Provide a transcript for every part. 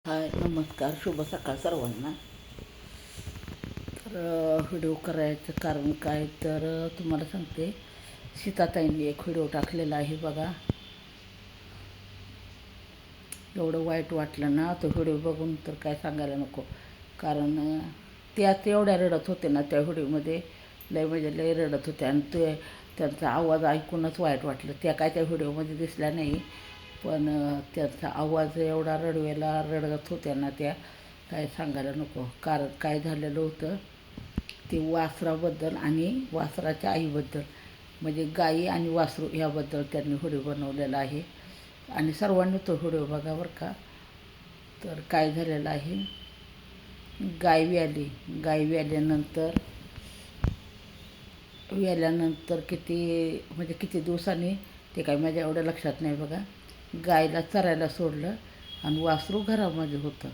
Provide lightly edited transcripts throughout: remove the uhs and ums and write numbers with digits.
हाय नमस्कार, शुभ सकाळ सर्वांना. तर व्हिडिओ करायचं कारण काय तर तुम्हाला सांगते. सीताताईंनी एक व्हिडिओ टाकलेला आहे बघा. एवढं वाईट वाटलं ना तो व्हिडिओ बघून, तर काय सांगायला नको. कारण त्यात एवढ्या रडत होते ना त्या व्हिडिओमध्ये, लय म्हणजे लय रडत होते. आणि ते त्यांचा आवाज ऐकूनच वाईट वाटलं. त्या काय त्या व्हिडिओमध्ये दिसल्या नाही, पण त्यांचा आवाज एवढा रडवेला रडत होत्या ना त्या, काय सांगायला नको. कारण काय झालेलं होतं ते वासराबद्दल आणि वासराच्या आईबद्दल, म्हणजे गाई आणि वासरू ह्याबद्दल त्यांनी व्हिडिओ बनवलेला आहे. आणि सर्वांनी तो व्हिडिओ बघा बरं का. तर काय झालेलं आहे, गाय व्याल्यानंतर किती म्हणजे किती दिवसांनी, ते काय माझ्या एवढं लक्षात नाही बघा. गायला चरायला सोडलं आणि वासरू घरामध्ये होतं.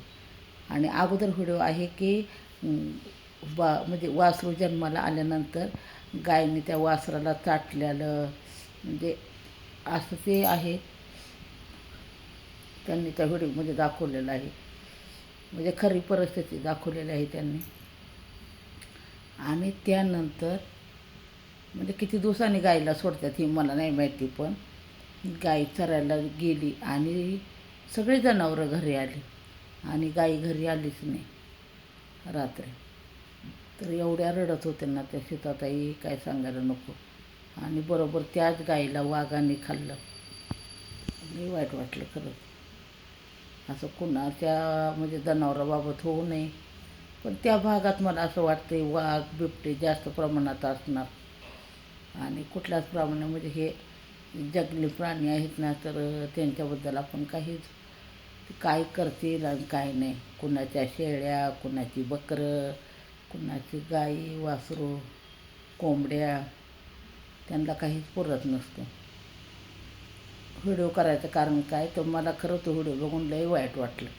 आणि अगोदर व्हिडिओ आहे की म्हणजे वासरू जन्माला आल्यानंतर गायने त्या वासराला चाटलेलं, म्हणजे असं ते आहे. त्यांनी त्या व्हिडिओमध्ये दाखवलेलं आहे, म्हणजे खरी परिस्थिती दाखवलेली आहे त्यांनी. आणि त्यानंतर म्हणजे किती दिवसांनी गायीला सोडतात ही मला नाही माहिती, पण गाय चरायला गेली आणि सगळी जनावरं घरी आली आणि गाई घरी आलीच नाही रात्री. तर एवढ्या रडत होते ना त्या सीताताई, काय सांगायला नको. आणि बरोबर त्याच गाईला वाघाने खाल्लं. लई वाईट वाटलं खरंच. असं कुणाच्या म्हणजे जनावराबाबत होऊ नये, पण त्या भागात मला असं वाटतं वाघ बिबटे जास्त प्रमाणात असणार. आणि कुठल्याच प्रमाणे म्हणजे हे जंगली प्राणी आहेत ना, तर त्यांच्याबद्दल आपण काहीच काय करतील आणि काय नाही. कुणाच्या शेळ्या, कुणाची बकरं, कुणाची गाई वासरू, कोंबड्या, त्यांना काहीच पुरत नसतं. व्हिडिओ करायचं कारण काय तर मला खरं तो व्हिडिओ बघून लई वाईट वाटलं,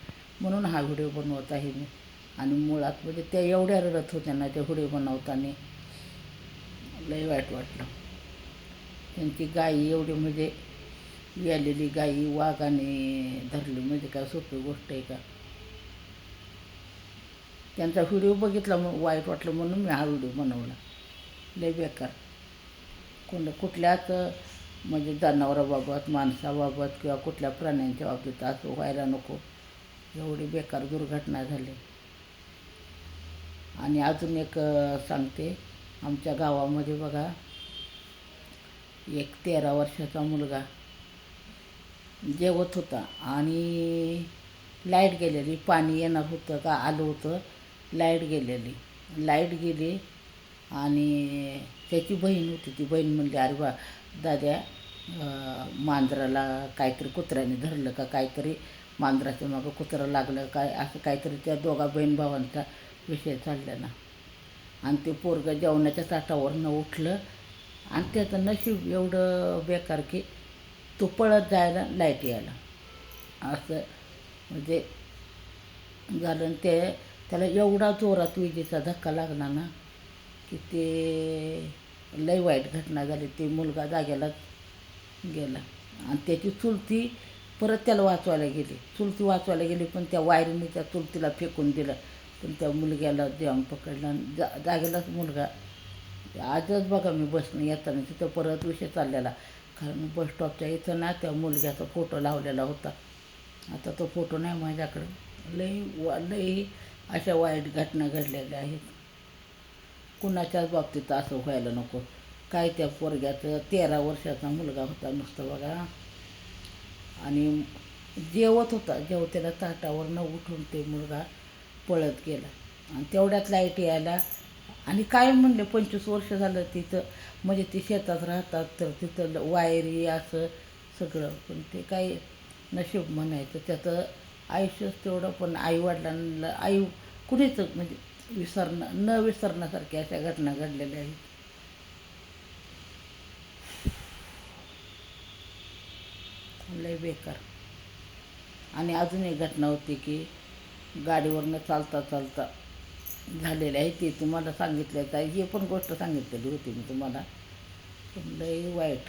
म्हणून हा व्हिडिओ बनवत आहे मी. आणि मुळात म्हणजे त्या एवढ्या रडत होत्या ना त्या व्हिडिओ बनवताना, लई वाईट वाटलं. त्यांची गाई एवढी म्हणजे व्यालेली गाई वाघाने धरली, म्हणजे काय सोपी गोष्ट आहे का. त्यांचा व्हिडिओ बघितला मग वाईट वाटलं, म्हणून मी हा व्हिडिओ बनवला. लय बेकार. कुठल्याच म्हणजे जनावराबाबत, माणसाबाबत किंवा कुठल्या प्राण्यांच्या बाबतीत असं व्हायला नको. एवढी बेकार दुर्घटना झाली. आणि अजून एक सांगते, आमच्या गावामध्ये बघा एक 13 वर्षाचा मुलगा जेवत होता आणि लाईट गेलेली. पाणी येणार होतं का आलं होतं, लाईट गेली. आणि त्याची बहीण होती. ती बहीण म्हणली, अरे बा दाद्या, मांजराला काहीतरी कुत्र्याने धरलं का काहीतरी, मांजराच्या मागं कुत्रं लागलं काय, असं काहीतरी त्या दोघा बहीण भावांचा विषय चाललेला. आणि ते पोरगं जेवणाच्या ताटावरनं उठलं आणि त्याचं नशीब एवढं बेकार की तो पळत जायला लाईट यायला, असं म्हणजे झालं. त्याला एवढा जोरात विजेचा धक्का लागला ना की ते लई वाईट घटना झाली. ते मुलगा जाग्यालाच गेला. आणि त्याची चुलती परत त्याला वाचवायला गेली, पण त्या वायरीने त्या चुलतीला फेकून दिलं. पण त्या मुलग्याला देऊन पकडलं आणि जागेलाच मुलगा. आजच बघा मी बसनं येताना तिथं परत विषय चाललेला, कारण बस स्टॉपच्या इथं ना त्या मुलग्याचा फोटो लावलेला होता. आता तो फोटो नाही माझ्याकडं. लई अशा वाईट घटना घडलेल्या आहेत. कुणाच्याच बाबतीत असं व्हायला नको. काय त्या पोरग्याचं 13 वर्षाचा मुलगा होता नुसतं बघा. आणि जेवत होता, जेवतेला ताटावरनं उठून ते मुलगा पळत गेला. आणि तेवढ्यात लाईट यायला. आणि काय म्हणले 25 वर्ष झालं तिथं, म्हणजे ती शेतात राहतात, तर तिथं वायरी असं सगळं. पण ते काही नशीब म्हणायचं, त्याचं आयुष्यच तेवढं. पण आईवडिलांना कुणीच म्हणजे न विसरण्यासारख्या अशा घटना घडलेल्या आहेत. लय बेकार. आणि अजून एक घटना होती की गाडीवरनं चालता झालेली आहे, ती तुम्हाला सांगितलं आहे. ही पण गोष्ट सांगितलेली होती मी तुम्हाला, पण लय वाईट.